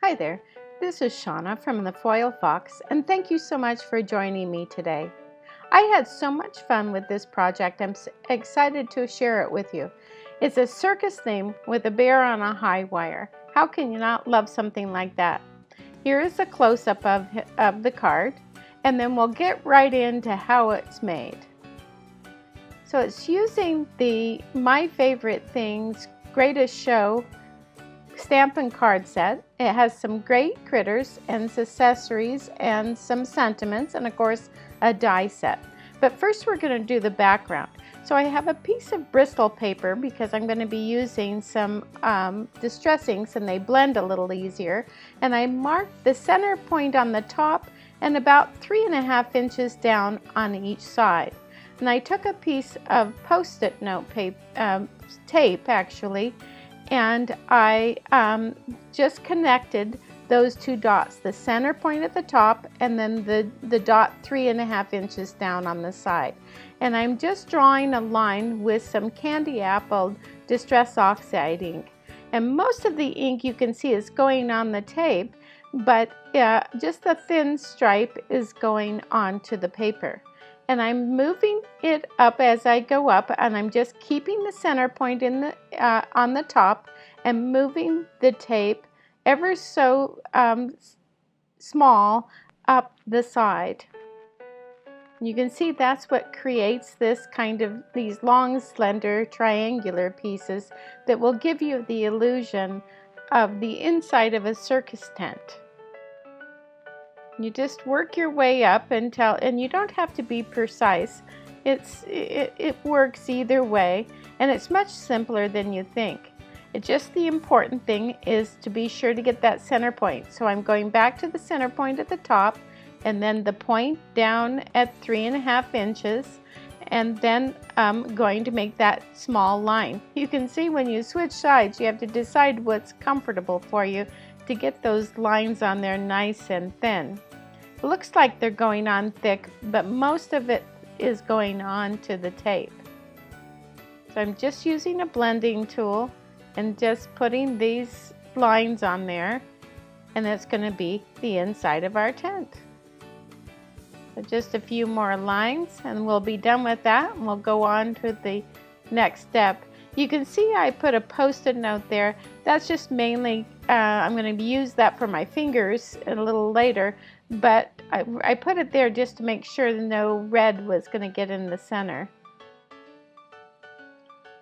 Hi there, this is Shauna from the Foil Fox, and thank you so much for joining me today. I had so much fun with this project, I'm excited to share it with you. It's a circus theme with a bear on a high wire. How can you not love something like that? Here is a close-up of the card, and then we'll get right into how it's made. So it's using the My Favorite Things Greatest Show stamp and card set. It has some great critters and accessories and some sentiments and of course a die set. But first we're going to do the background. So I have a piece of Bristol paper because I'm going to be using some distress inks and they blend a little easier. And I marked the center point on the top and about 3.5 inches down on each side. And I took a piece of post-it note tape actually, and I just connected those two dots, the center point at the top and then the dot 3.5 inches down on the side. And I'm just drawing a line with some candy apple distress oxide ink. And most of the ink you can see is going on the tape, but just a thin stripe is going onto the paper. And I'm moving it up as I go up, and I'm just keeping the center point in the on the top and moving the tape ever so small up the side. You can see that's what creates this kind of these long, slender, triangular pieces that will give you the illusion of the inside of a circus tent. You just work your way up until, and you don't have to be precise. It works either way, and it's much simpler than you think. The important thing is to be sure to get that center point. So I'm going back to the center point at the top, and then the point down at 3.5 inches, and then I'm going to make that small line. You can see when you switch sides, you have to decide what's comfortable for you to get those lines on there nice and thin. It looks like they're going on thick, but most of it is going on to the tape. So I'm just using a blending tool and just putting these lines on there, and that's going to be the inside of our tent. So just a few more lines and we'll be done with that, and we'll go on to the next step. You can see I put a post-it note there. That's just mainly, I'm going to use that for my fingers a little later, but I put it there just to make sure no red was going to get in the center.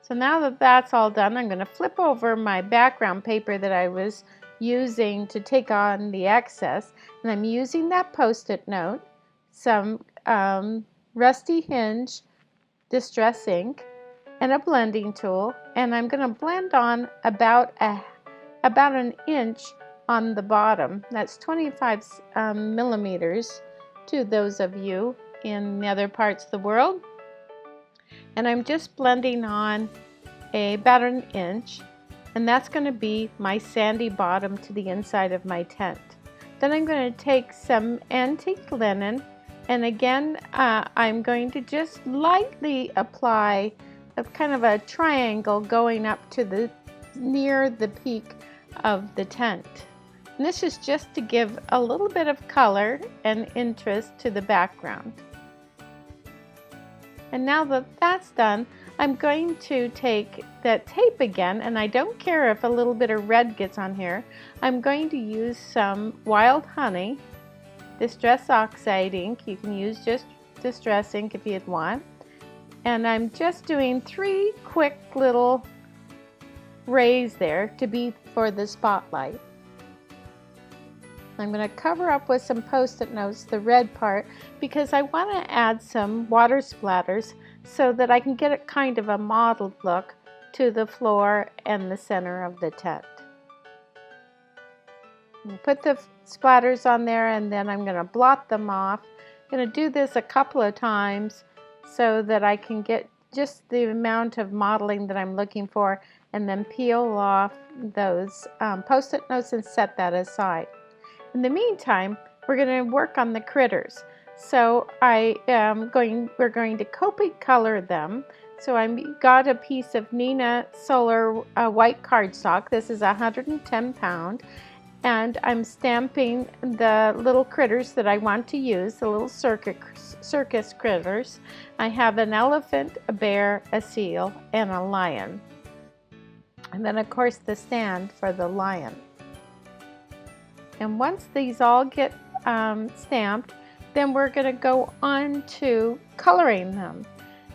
So now that that's all done, I'm going to flip over my background paper that I was using to take on the excess, and I'm using that post-it note, some Rusty Hinge distress ink, and a blending tool, and I'm going to blend on about an inch on the bottom. That's 25 millimeters to those of you in the other parts of the world. And I'm just blending on about an inch, and that's going to be my sandy bottom to the inside of my tent. Then I'm going to take some antique linen, and again I'm going to just lightly apply kind of a triangle going up to near the peak of the tent. And this is just to give a little bit of color and interest to the background. And now that that's done, I'm going to take that tape again, and I don't care if a little bit of red gets on here. I'm going to use some Wild Honey Distress Oxide ink. You can use just distress ink if you'd want. And I'm just doing 3 quick little rays there to be for the spotlight. I'm going to cover up with some post-it notes the red part because I want to add some water splatters so that I can get a kind of a mottled look to the floor and the center of the tent. Put the splatters on there, and then I'm going to blot them off. I'm going to do this a couple of times so that I can get just the amount of modeling that I'm looking for, and then peel off those post-it notes and set that aside. In the meantime, we're going to work on the critters. So we're going to Copic color them. So I've got a piece of Nina Solar white cardstock. This is 110 pound, and I'm stamping the little critters that I want to use, the little circus critters. I have an elephant, a bear, a seal, and a lion. And then of course the stand for the lion. And once these all get stamped, then we're going to go on to coloring them.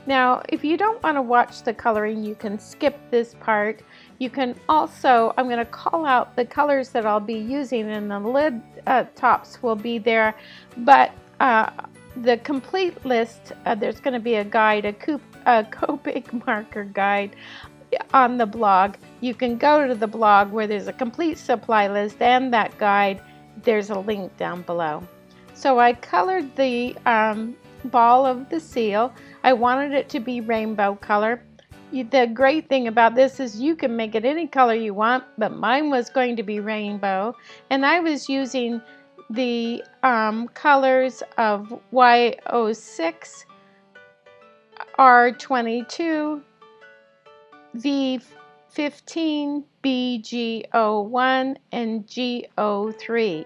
Now, if you don't want to watch the coloring, you can skip this part. You can also, I'm going to call out the colors that I'll be using, and the lid tops will be there. But the complete list, there's going to be a guide, a Copic marker guide on the blog. You can go to the blog where there's a complete supply list and that guide. There's a link down below. So I colored the ball of the seal. I wanted it to be rainbow color. The great thing about this is you can make it any color you want, but mine was going to be rainbow, and I was using the colors of Y06, R22, V15, BG01, and G03.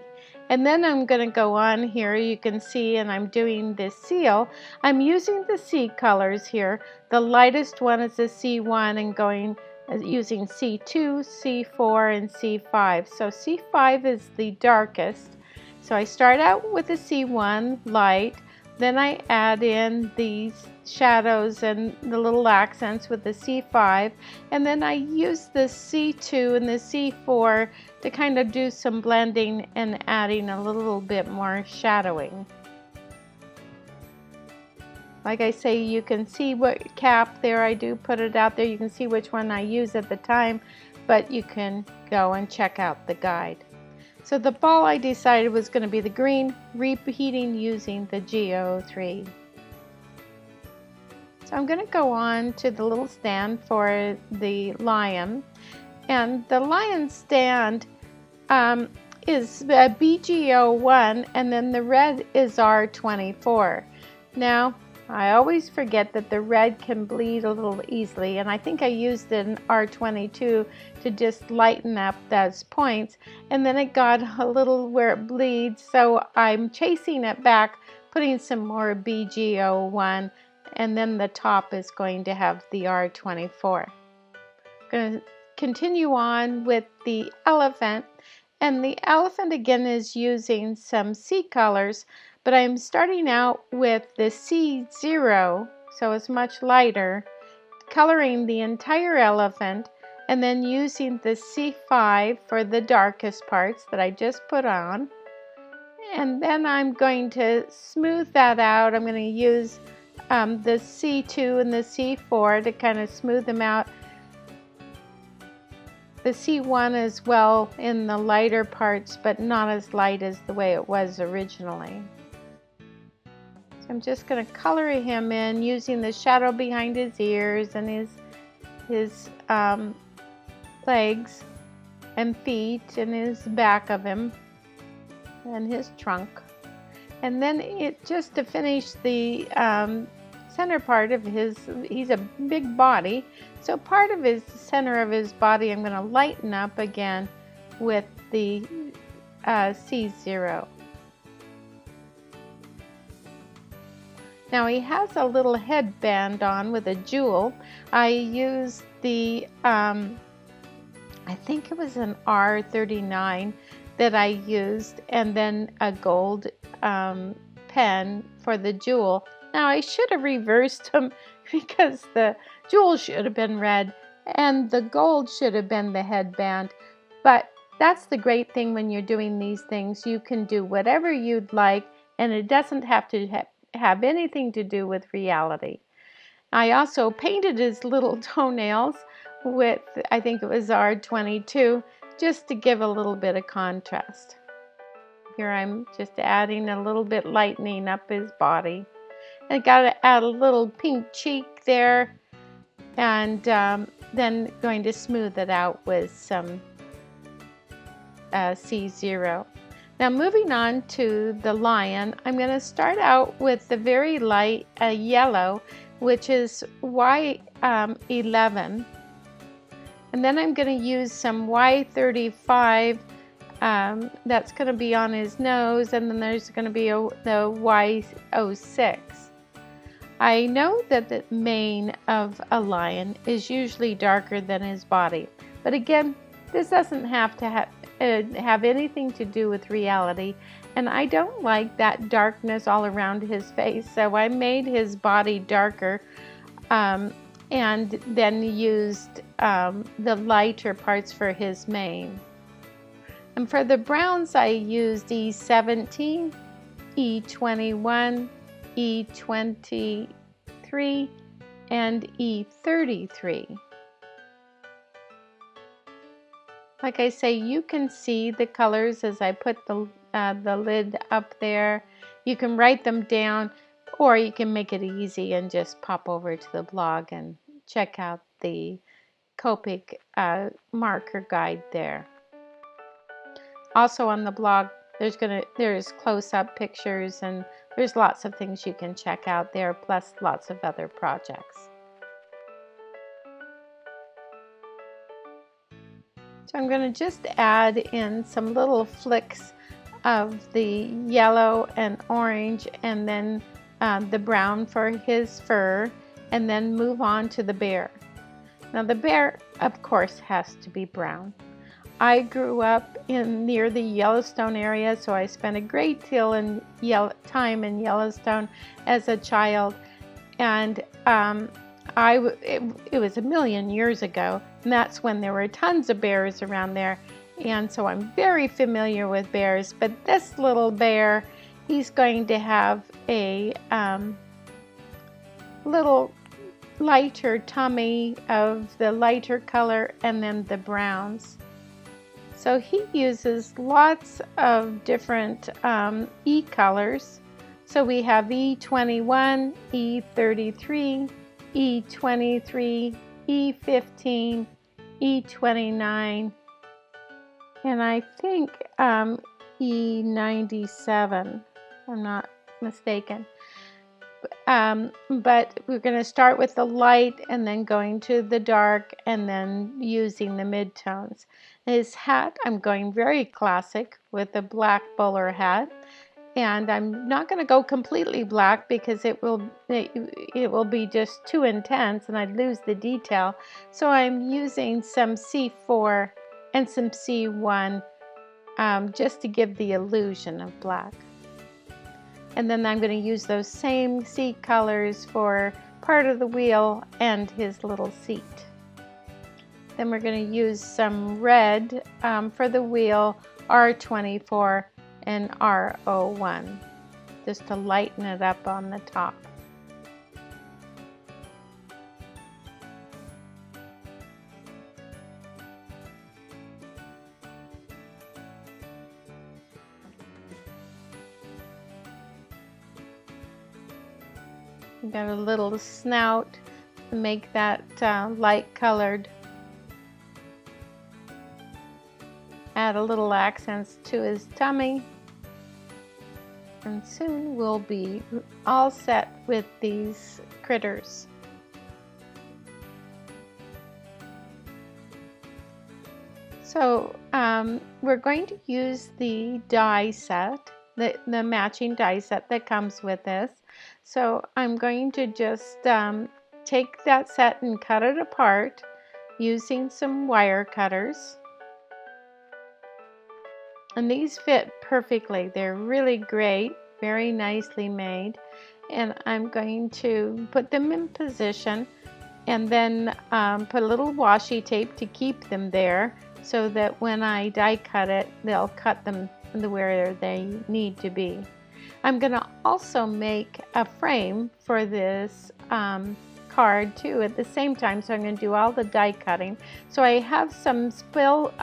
And then I'm going to go on here, you can see, and I'm doing this seal. I'm using the C colors here. The lightest one is the C1 and going using C2, C4, and C5. So C5 is the darkest. So I start out with the C1 light, then I add in these shadows and the little accents with the C5, and then I use the C2 and the C4 to kind of do some blending and adding a little bit more shadowing. Like I say, you can see what cap there, I do put it out there. You can see which one I use at the time, but you can go and check out the guide. So the ball I decided was going to be the green, repeating using the G03. So I'm going to go on to the little stand for the lion. And the lion stand is BG01, and then the red is R24. Now, I always forget that the red can bleed a little easily, and I think I used an R22 to just lighten up those points, and then it got a little where it bleeds, so I'm chasing it back, putting some more BG01, and then the top is going to have the R24. I'm going to continue on with the elephant, and the elephant again is using some C colors, but I'm starting out with the C0, so it's much lighter, coloring the entire elephant, and then using the C5 for the darkest parts that I just put on. And then I'm going to smooth that out. I'm going to use the C2 and the C4 to kind of smooth them out. The C1 as well in the lighter parts, but not as light as the way it was originally. I'm just going to color him in using the shadow behind his ears and his legs and feet and his back of him and his trunk. And then just to finish the center part of he's a big body, so part of his center of his body I'm going to lighten up again with the C0. Now he has a little headband on with a jewel. I used the, I think it was an R39 that I used, and then a gold pen for the jewel. Now I should have reversed them because the jewel should have been red and the gold should have been the headband. But that's the great thing when you're doing these things. You can do whatever you'd like, and it doesn't have to have anything to do with reality. I also painted his little toenails with, I think it was R22, just to give a little bit of contrast. Here I'm just adding a little bit, lightening up his body. I got to add a little pink cheek there, and then going to smooth it out with some C0. Now moving on to the lion, I'm going to start out with the very light yellow, which is Y11. And then I'm going to use some Y35 that's going to be on his nose, and then there's going to be the Y06. I know that the mane of a lion is usually darker than his body, but again, this doesn't have to have anything to do with reality, and I don't like that darkness all around his face, so I made his body darker and then used the lighter parts for his mane. And for the browns, I used E17, E21, E23, and E33. Like I say, you can see the colors as I put the lid up there. You can write them down, or you can make it easy and just pop over to the blog and check out the Copic marker guide there. Also on the blog, there's close-up pictures, and there's lots of things you can check out there, plus lots of other projects. So I'm going to just add in some little flicks of the yellow and orange, and then the brown for his fur, and then move on to the bear. Now the bear, of course, has to be brown. I grew up near the Yellowstone area, so I spent a great deal in time in Yellowstone as a child, and it was a million years ago, and that's when there were tons of bears around there, and so I'm very familiar with bears. But this little bear, he's going to have a little lighter tummy of the lighter color, and then the browns. So he uses lots of different E colors. So we have E21, E33, E23, E15, E29, and I think E97, I'm not mistaken. But we're going to start with the light and then going to the dark and then using the midtones. His hat, I'm going very classic with a black bowler hat, and I'm not going to go completely black because it will be just too intense and I'd lose the detail. So I'm using some C4 and some C1 just to give the illusion of black. And then I'm going to use those same C colors for part of the wheel and his little seat. Then we're going to use some red for the wheel, R24 and R01, just to lighten it up on the top. We've got a little snout to make that light colored. Add a little accents to his tummy. And soon we'll be all set with these critters. So we're going to use the die set, the matching die set that comes with this. So I'm going to just take that set and cut it apart using some wire cutters. And these fit perfectly. They're really great, very nicely made. And I'm going to put them in position and then put a little washi tape to keep them there so that when I die cut it, they'll cut them where they need to be. I'm going to also make a frame for this card too at the same time, so I'm going to do all the die cutting. So I have some spell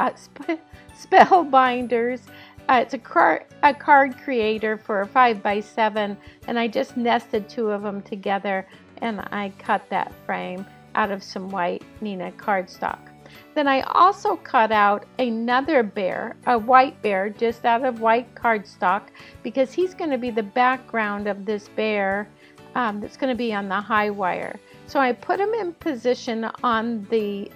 binders. It's a card creator for a 5x7, and I just nested two of them together, and I cut that frame out of some white Nina cardstock. Then I also cut out another bear, a white bear, just out of white cardstock, because he's going to be the background of this bear that's going to be on the high wire. So I put him in position on the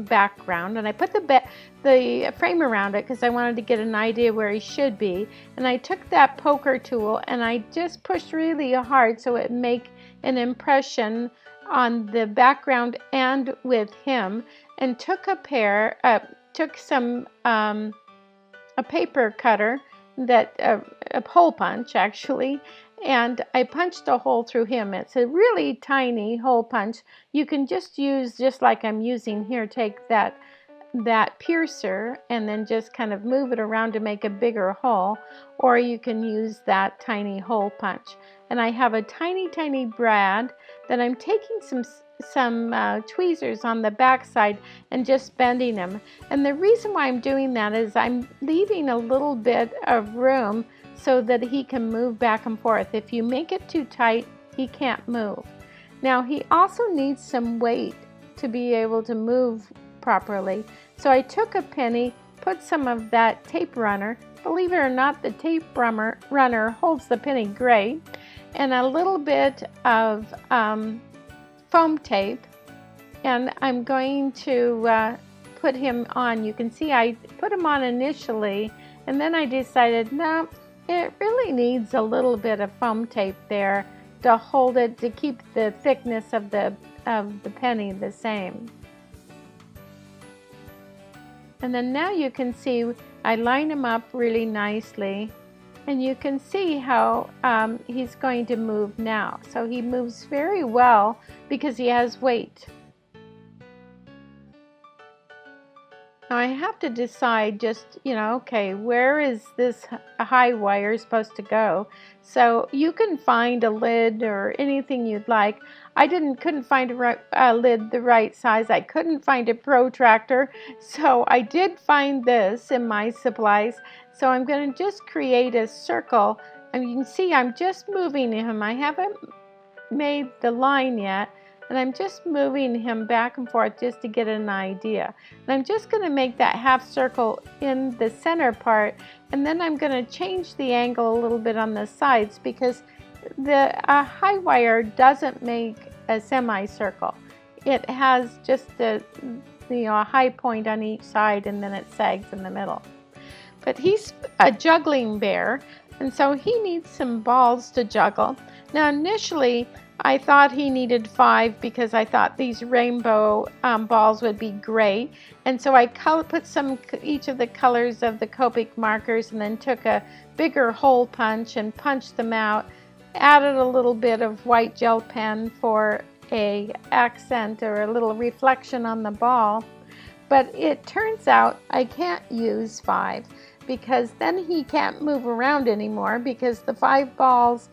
background, and I put the frame around it because I wanted to get an idea where he should be. And I took that poker tool and I just pushed really hard so it make an impression on the background and with him, and took some a paper cutter, that a hole punch actually, and I punched a hole through him. It's a really tiny hole punch. You can just use, just like I'm using here, take that piercer and then just kind of move it around to make a bigger hole, or you can use that tiny hole punch. And I have a tiny brad that I'm taking some tweezers on the back side and just bending them. And the reason why I'm doing that is I'm leaving a little bit of room so that he can move back and forth. If you make it too tight, he can't move. Now he also needs some weight to be able to move properly. So I took a penny, put some of that tape runner. Believe it or not, the tape runner holds the penny great. And a little bit of foam tape, and I'm going to put him on. You can see I put him on initially, and then I decided, no, it really needs a little bit of foam tape there to hold it, to keep the thickness of the penny the same. And then now you can see I line him up really nicely, and you can see how he's going to move now. So he moves very well because he has weight. Now I have to decide just, okay, where is this high wire supposed to go? So you can find a lid or anything you'd like. I couldn't find a lid the right size. I couldn't find a protractor. So I did find this in my supplies. So I'm going to just create a circle. And you can see I'm just moving him. I haven't made the line yet. And I'm just moving him back and forth just to get an idea. And I'm just going to make that half circle in the center part, and then I'm going to change the angle a little bit on the sides because the high wire doesn't make a semicircle. It has just a high point on each side, and then it sags in the middle. But he's a juggling bear, and so he needs some balls to juggle. Now initially I thought he needed 5 because I thought these rainbow balls would be great. And so I put each of the colors of the Copic markers, and then took a bigger hole punch and punched them out. Added a little bit of white gel pen for a accent or a little reflection on the ball. But it turns out I can't use 5 because then he can't move around anymore, because the 5 balls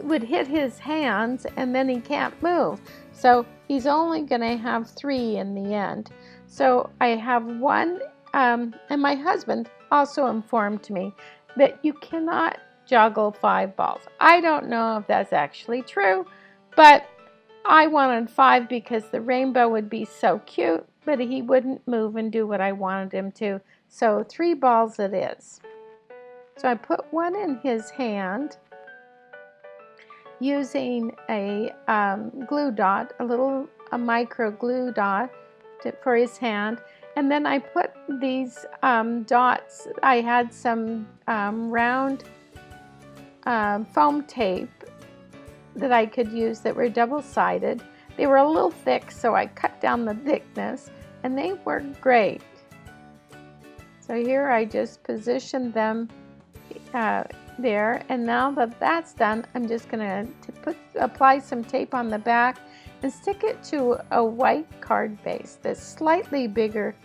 would hit his hands and then he can't move. So he's only going to have 3 in the end. So I have 1, and my husband also informed me that you cannot juggle 5 balls. I don't know if that's actually true, but I wanted 5 because the rainbow would be so cute, but he wouldn't move and do what I wanted him to. So 3 balls it is. So I put 1 in his hand, using a glue dot, a micro glue dot for his hand. And then I put these dots, I had some round foam tape that I could use that were double-sided. They were a little thick, so I cut down the thickness, and they worked great. So here I just positioned them there, and now that that's done, I'm just going to apply some tape on the back and stick it to a white card base that's slightly bigger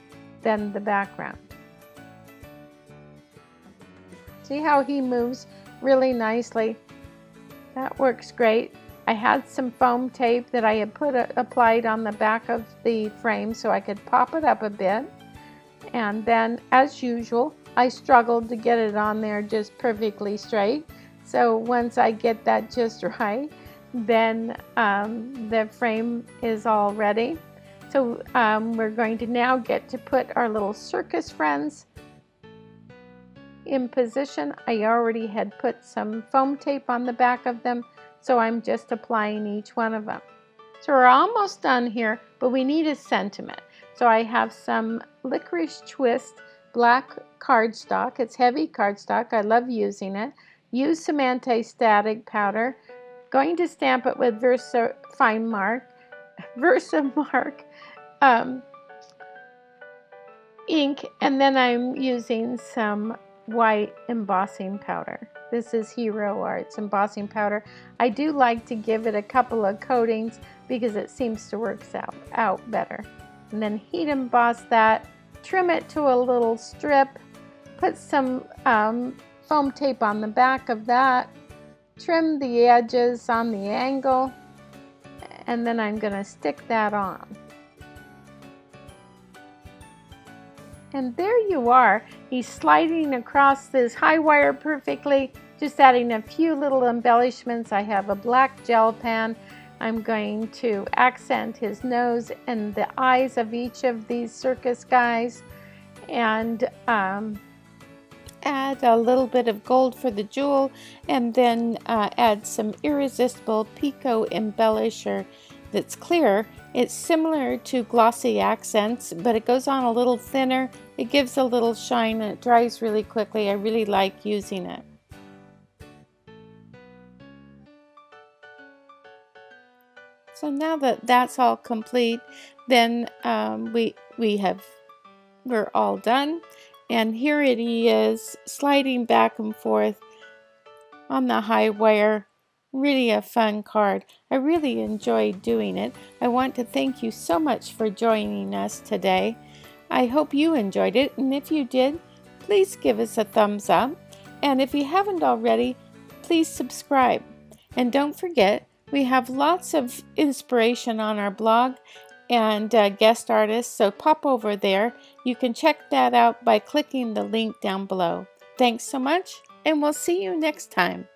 than the background. See how he moves really nicely? That works great. I had some foam tape that I had applied on the back of the frame so I could pop it up a bit, and then as usual I struggled to get it on there just perfectly straight. So once I get that just right, then the frame is all ready. So we're going to now get to put our little circus friends in position. I already had put some foam tape on the back of them, so I'm just applying each one of them. So we're almost done here, but we need a sentiment. So I have some Licorice Twist black cardstock. It's heavy cardstock. I love using it. Use some anti-static powder. Going to stamp it with Versamark ink, and then I'm using some white embossing powder. This is Hero Arts embossing powder. I do like to give it a couple of coatings because it seems to work out better. And then heat emboss that, trim it to a little strip, put some foam tape on the back of that, trim the edges on the angle, and then I'm going to stick that on. And there you are. He's sliding across this high wire perfectly, just adding a few little embellishments. I have a black gel pen. I'm going to accent his nose and the eyes of each of these circus guys, and add a little bit of gold for the jewel, and then add some Irresistible Pico embellisher that's clear. It's similar to glossy accents, but it goes on a little thinner. It gives a little shine and it dries really quickly. I really like using it. So now that that's all complete, then we're all done. And here it is, sliding back and forth on the high wire. Really a fun card. I really enjoyed doing it. I want to thank you so much for joining us today. I hope you enjoyed it, and if you did, please give us a thumbs up. And if you haven't already, please subscribe. And don't forget, we have lots of inspiration on our blog and guest artists, so pop over there. You can check that out by clicking the link down below. Thanks so much, and we'll see you next time.